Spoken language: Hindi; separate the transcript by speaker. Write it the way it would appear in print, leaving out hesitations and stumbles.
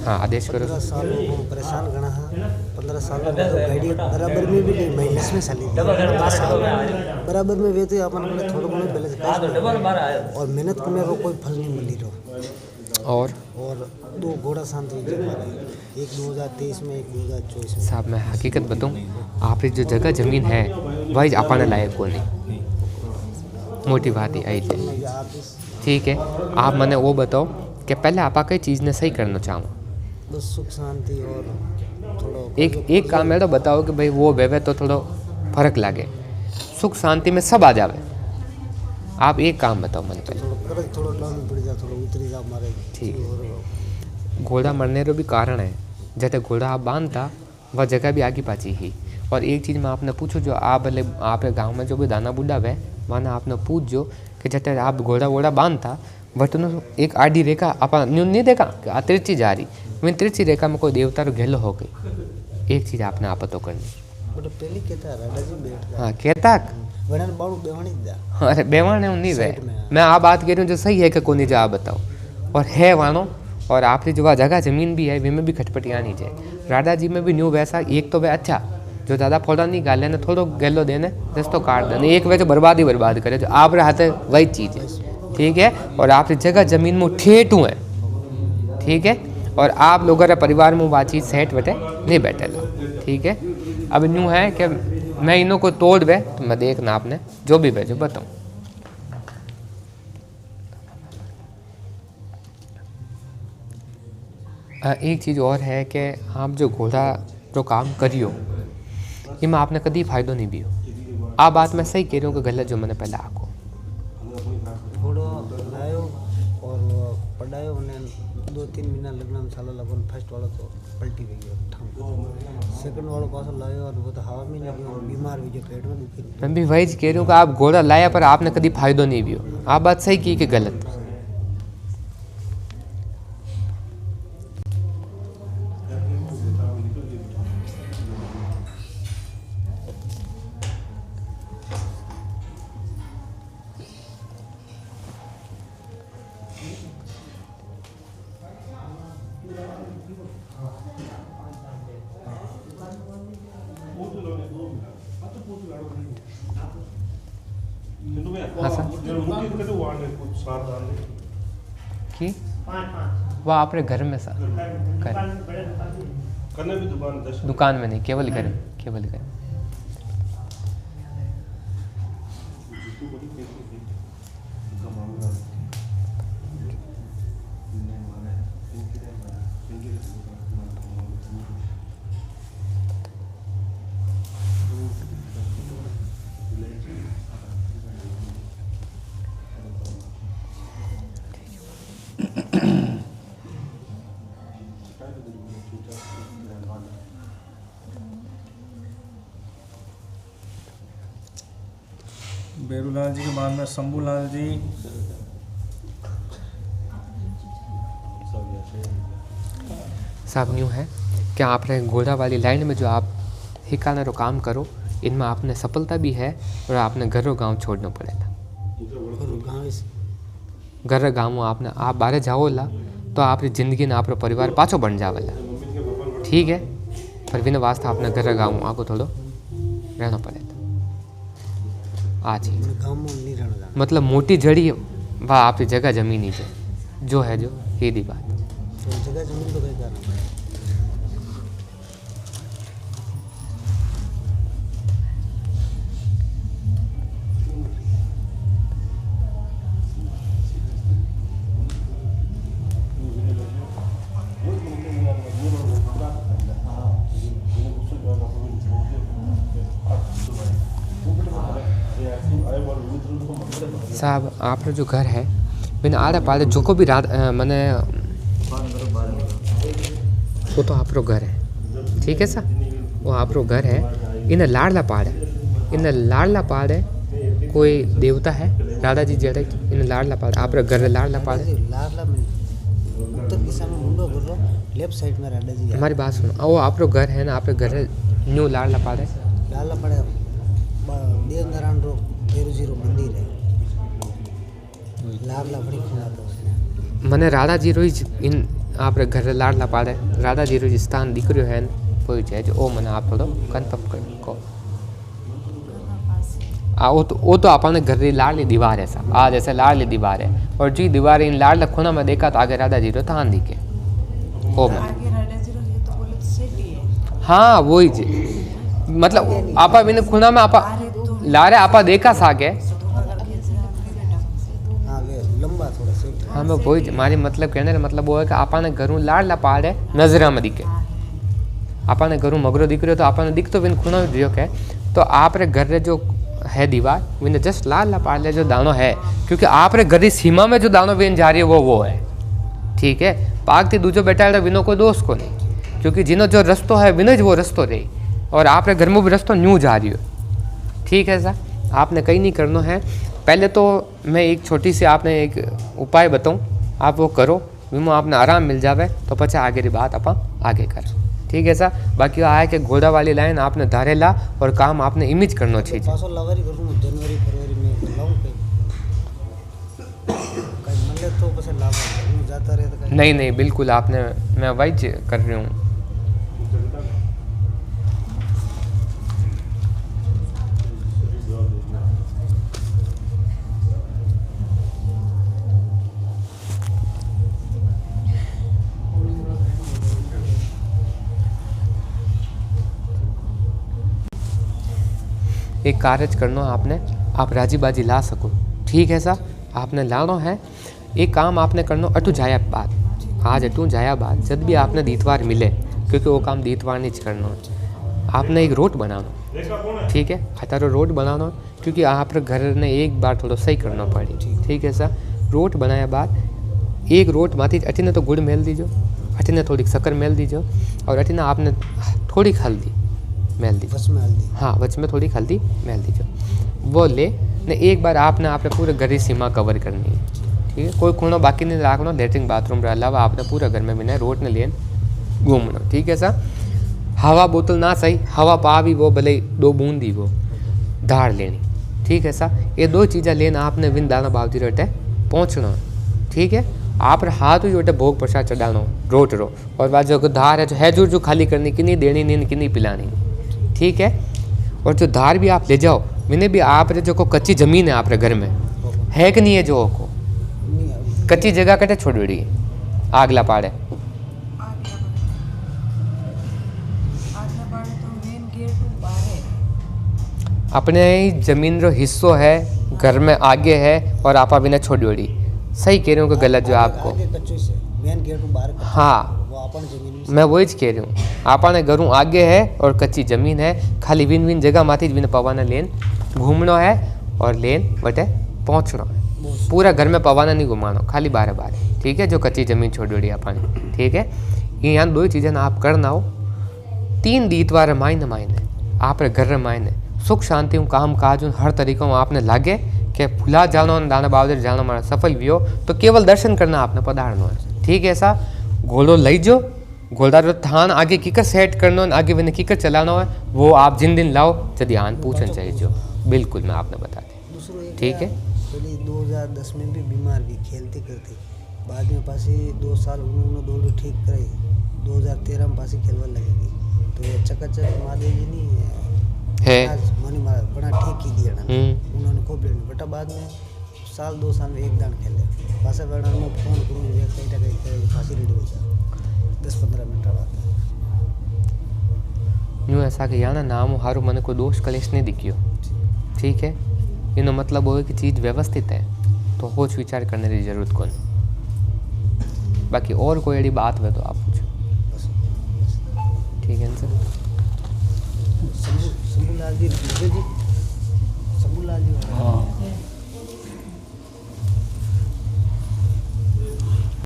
Speaker 1: हाँ आदेश करो।
Speaker 2: 15 साल को परेशान करना है। 15 साल में तो गाड़ी बराबर में भी नहीं माइनस में चली बराबर में वे तो अपन को थोड़ा बहुत बैलेंस और मेहनत करने को कोई फल नहीं मिली रहो।
Speaker 1: और
Speaker 2: 2 घोड़ा शांत हुई हमारी, एक 2023 में, एक 2024 में।
Speaker 1: साहब मैं हकीकत बताऊँ, आपकी जो जगह ज़मीन है वही अपने लायक को नहीं, मोटी बात ही आई है। ठीक है, आप मैंने वो बताओ कि पहले आप कई चीज़ ने सही करना चाहो।
Speaker 2: बस सुख शांति और थोड़ा
Speaker 1: एक काम है तो बताओ कि भाई वो वेवे तो थोड़ा फर्क लगे, सुख शांति में सब आ जावे। आप एक काम बताओ मन पे।
Speaker 2: थोड़ा डाउन पड़ जा, थोड़ा उतरी जा मारे।
Speaker 1: ठीक है, घोड़ा मरने का भी कारण है। जैसे घोड़ा आप बांधता वह जगह भी आगे पाची ही। और एक चीज़ में आपने पूछो, जो आप गाँव में जो भी दाना बुढ़ा है वहाँ आपने पूछ जो कि जैसे आप घोड़ा वोड़ा बांधता बट एक आडी रेखा आप नहीं देखा कि तिरछी जा रही, मैं तिरछी रेखा में कोई देवता रो घेलो हो गई। एक चीज़ आपने आप तो करनी।
Speaker 2: पहले कहता राजा जी बैठ।
Speaker 1: हाँ कहता अरे बेवाने नहीं वे, मैं आप बात कह रही हूँ जो सही है कि कौन नहीं, जो आप बताओ। और है वानो, और आपकी जो जगह ज़मीन भी है वे में भी खटपटी आनी चाहिए। राधा जी में भी न्यू वैसा एक तो वह अच्छा जो ज़्यादा फोड़ा नहीं गाले ने, थोड़ा गैलो देने रस्तो काट देने, एक वजह बर्बाद ही बर्बाद करे, जो आप हाथ है वही चीज़ है। ठीक है, और आपकी जगह ज़मीन में ठेठ हुए। ठीक है, और आप लोगों के परिवार में वो चीज़ सेट बैठे नहीं बैठे लो। ठीक है, अब न्यू है कि मैं इन्हों को तोड़ बे तो मैं देखना आपने जो भी भेजो बताऊँ। एक चीज़ और है कि आप जो घोड़ा जो काम करियो इनमें आपने कभी फायदो नहीं भी हो। आप बात मैं सही कह रही हूँ कि गलत जो मैंने पहले आको
Speaker 2: घोड़ो लायो और पढ़ायो उन्हें 2-3 महीना लगना में साला लगन। फर्स्ट वाला तो पलटी गई, सेकंड वाला पास लायो और वो तो हवा में नहीं गया, बीमार हुई, जो पेट में दुखी।
Speaker 1: मैं भी वही कह रही हूँ कि आप घोड़ा लाया पर आपने कभी फायदो नहीं भी हो। आप बात सही की कि गलत। हाँ सर कि वो आपरे घर में सर दुकान में नहीं, केवल घर में, केवल घर में।
Speaker 3: बेरूलाल जी के बाद में शंभूलाल जी।
Speaker 1: साहब न्यू है कि आपने घोड़ा वाली लाइन में जो आप हिकाना रो काम करो इनमें आपने सफलता भी है और आपने घर गांव छोड़ना पड़ेगा। घर गाँव आपने आप बाहर जाओ ला तो आपकी ज़िंदगी ने आप परिवार पाछो बन जावेला। ठीक है, पर बिना वास्ते आपने घर गाँव आपको थोड़ो रहना पड़ेगा। आज मतलब मोटी जड़ी वह आपकी जगह जमीन ही है जो है, जो ये दी बात
Speaker 2: जगह जमीन तो कहीं करना।
Speaker 1: साहब आपका जो घर है मैंने आड़े पाड़े जो को भी रात मैंने वो तो आपरो घर है। ठीक है सर, वो आपरो घर है। इन लाड़ला पाड़ है, इन लाड़ला पाड़ है कोई देवता है राधा जी जड़े इन लाड़ला पाड़ आप घर लाड़ला पाड़ है।
Speaker 2: लाड़ला में उत्तर दिशा में मुंडो कर लो, लेफ्ट साइड में राधा जी।
Speaker 1: हमारी बात सुनो, वो आपरो घर है ना, आपके घर न्यू लाड़ला पाड़ है।
Speaker 2: लाड़ला पाड़ देव नारायण रो बेरुजी रो मंदिर है। लाड़ला बड़ी खुला तो
Speaker 1: मैंने राधा जी रोई इन आप घर लाडला पाड़े राधा जी रो स्थान दीकरो है वो है जो ओ मने आप थोड़ो कन्फर्म को वो तो अपन घर की लाडली दीवार है सा आज ऐसे लाडली दीवार है और जी दीवार इन लाडला खूना में देखा तो आगे राधा जी रो थान दिखे ओ मन हाँ वही जी मतलब आपा बिन खूना में आपा लारे आपा देखा साके हाँ मैं वही मारी मतलब कहने का मतलब वो है कि आपने घरों लाडला पाड़े नजरा में दिखे आपने घरों मगरो दिख रहे हो तो आपने दिख तो बिन खूना जो है तो आप रे घर रे जो है दीवार विने जस्ट लाडला पाड़े जो दानो है क्योंकि आप रे घर की सीमा में जो दानो बेन जा रही है वो है ठीक है पाग थी दूजो बैठा विनो कोई दोस्त को नहीं क्योंकि जिनो जो रस्तो है विनो वो रस्तो रही और आप रे घर में भी रस्तो न्यू जा रही हो ठीक है सर आपने कहीं नहीं करना है पहले तो मैं एक छोटी सी आपने एक उपाय बताऊं आप वो करो विमो आपने आराम मिल जावे तो पचा आगे की बात आप आगे कर ठीक है सर बाकी आया कि घोड़ा वाली लाइन आपने धारेला और काम आपने इमेज करना चाहिए
Speaker 2: जनवरी फरवरी में लाऊं कहीं मिले तो बस लाभ जाता रहे तो
Speaker 1: नहीं बिल्कुल आपने मैं वही कर रही हूँ एक कार्य करना आपने आप राजी बाजी ला सको ठीक है सर आपने लाना है एक काम आपने करना अटू जाया बाद आज अटू जाया बाद जब भी आपने दीतवार मिले क्योंकि वो काम दीतवार नहीं करना आपने एक रोट बनाना ठीक है हतारो रोट बनाना क्योंकि आप घर ने एक बार थोड़ा सही करना पड़ी ठीक है सर रोट बनाया बाद एक रोट माथी अटीने तो गुड़ मेल दीजो अटीने थोड़ी शक्कर मेल दीजो और अटीने आपने थोड़ी हल्दी मेल दीजिए हाँ वच में थोड़ी हल्दी मेल दीजिए वो ले ने एक बार आपने पूरे घर की सीमा कवर करनी है ठीक है कोई खूणो बाकी नहीं रखना लेटरिन बाथरूम के अलावा आपने पूरा घर में बिना रोड ने लेन घूमना ठीक है सर हवा बोतल ना सही हवा पावी वो भले 2 बूंदी वो दाढ़ लेनी ठीक है सर ये 2 चीज़ें लेना आपने विन दाना बावती रोटे पहुँचना ठीक है आप हाथ ही जोटे भोग प्रसाद चढ़ानो रोट रो और बाद जो धार है जो खाली करनी कि नहीं देनी नहीं कि नहीं पिलानी ठीक है और जो धार भी आप ले जाओ मैंने भी आप रे जो को कच्ची जमीन है आप रे घर में है कि नहीं है जो को कच्ची जगह कटे छोड़ दी आगला पाड़े अपने जमीन रो हिस्सो है घर में आगे है और आप बिना छोड़ दी सही कह रही हूँ कि गलत जो आपको हाँ मैं वही कह रही हूँ आपने घरों आगे है और कच्ची जमीन है खाली विन जगह माथी विन पवाना लेन घूमना है और लेन बटे पहुँचना है पूरा घर में पवाना नहीं घुमाना खाली बारे ठीक है जो कच्ची जमीन छोड़ दी अपने ठीक है ये यहाँ 2 चीज़ें ना आप करना हो 3 दीतवार मायने आप घर मायने सुख शांति काम काज हर तरीक़ों आपने लागे कि फुला जानो दाना बावदर जानो मारा सफल भी हो तो केवल दर्शन करना आपने पधारना है ठीक है ऐसा घोड़ो लई जो घोड़ा रो थान आगे कीकर सेट करना आगे मैंने कीकर चलाना है वो आप जिन दिन लाओ जब ध्यान पूछन चाहिए जो बिल्कुल मैं आपने बता दी ठीक है
Speaker 2: 2010 में भी बीमार भी खेलते करते बाद में पासी 2 साल उन्होंने दौड़ ठीक कराई 2013 में पासी खेलवा लगेगी तो ये चकाचक महादेव जी नहीं
Speaker 1: है
Speaker 2: मनी मारा बड़ा ठीक की दिया उन्होंने को ब्लेंड बेटा बाद में साल 2 साल में एक दान खेले पासा बेड़ा में फोन करूँ ये कहीं ना कहीं फांसी रेडी हो जाए 10-15 मिनट बाद
Speaker 1: यूँ ऐसा कि याना नाम हारो मन को दोष कलेश नहीं दिखियो ठीक है इनो मतलब हो कि चीज़ व्यवस्थित है तो सोच विचार करने की जरूरत कौन बाकी और कोई ऐसी बात है तो आप पूछो ठीक है सर
Speaker 2: शंभूलाल जी